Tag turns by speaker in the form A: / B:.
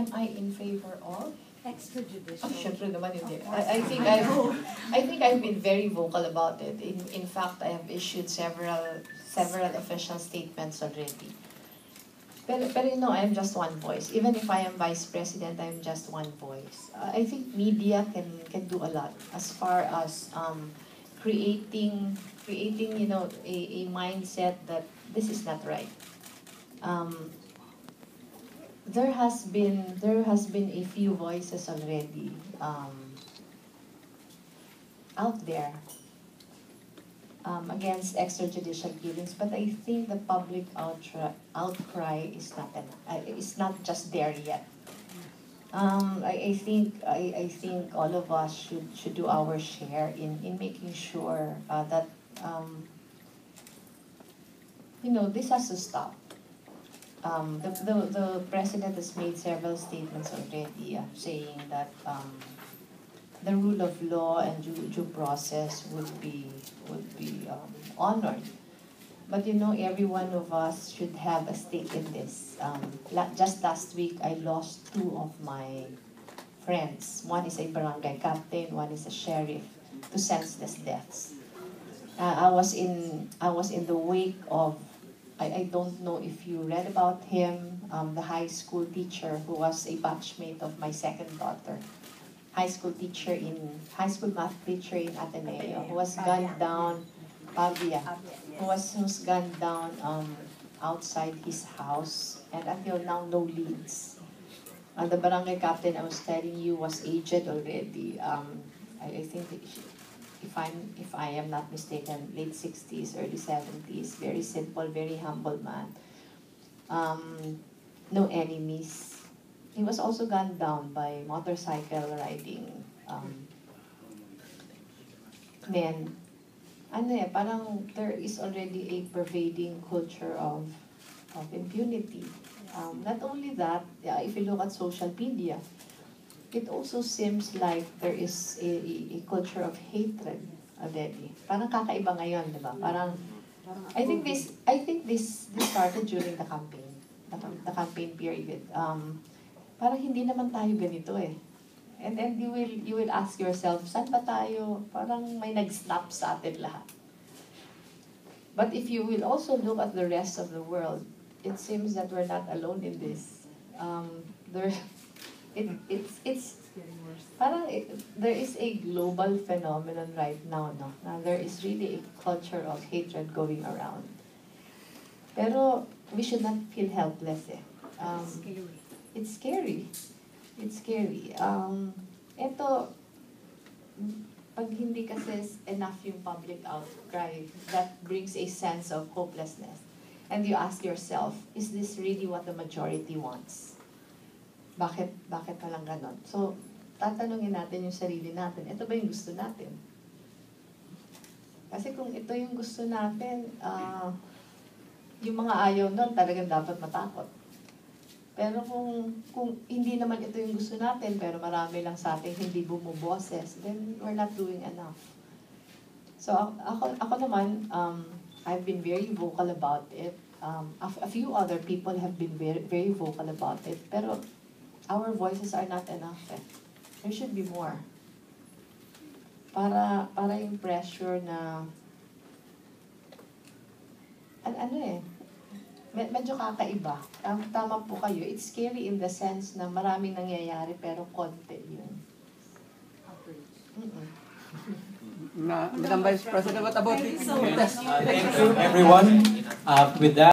A: am I in favor of?
B: Extrajudicial.
A: Syempre naman hindi. I think I've been very vocal about it. In fact, I have issued several official statements already. Pero you know, I am just one voice. Even if I am vice president, I am just one voice. I think media can do a lot as far as creating you know a mindset that this is not right. There has been a few voices already out there against extrajudicial killings, but I think the public outcry is not just there yet. I think all of us should do our share in making sure that you know, this has to stop. The president has made several statements already saying that the rule of law and due process would be honored. But you know, every one of us should have a stake in this. Just last week, I lost 2 of my friends. One is a barangay captain, one is a sheriff, to senseless deaths. I was in the wake of, I don't know if you read about him, the high school teacher who was a batchmate of my second daughter. High school math teacher in Ateneo, who was gunned down, Pavia, who was gunned down outside his house, and until now, no leads. The barangay captain I was telling you was aged already. I think if I am not mistaken, late 60s, early 70s, very simple, very humble man. No enemies. He was also gunned down by motorcycle riding men. Parang there is already a pervading culture of impunity. Not only that, if you look at social media, it also seems like there is a culture of hatred already. Parang kakaiba ngayon, di ba? Parang I think this started during the campaign period. Parang hindi naman tayo ganito eh. And then you will ask yourself, saan ba tayo? Parang may nag-snap sa atin lahat. But if you will also look at the rest of the world, it seems that we're not alone in this. There is a global phenomenon right now, no? There is really a culture of hatred going around. Pero we should not feel helpless eh. It's scary. It's scary. Ito, pag hindi kasi enough yung public outcry, that brings a sense of hopelessness. And you ask yourself, is this really what the majority wants? Bakit walang ganon? So, tatanungin natin yung sarili natin, ito ba yung gusto natin? Kasi kung ito yung gusto natin, yung mga ayaw nun talagang dapat matakot. Pero kung hindi naman ito yung gusto natin, pero marami lang sa atin hindi bumuboses, then we're not doing enough. So ako naman, I've been very vocal about it. A few other people have been very, very vocal about it. Pero our voices are not enough eh. There should be more. Para yung pressure na medyo kakaiba. Tama po kayo. It's scary in the sense na maraming nangyayari pero konti yun.
C: Madam Vice President, what about the protest?
D: Thank you, everyone. With that.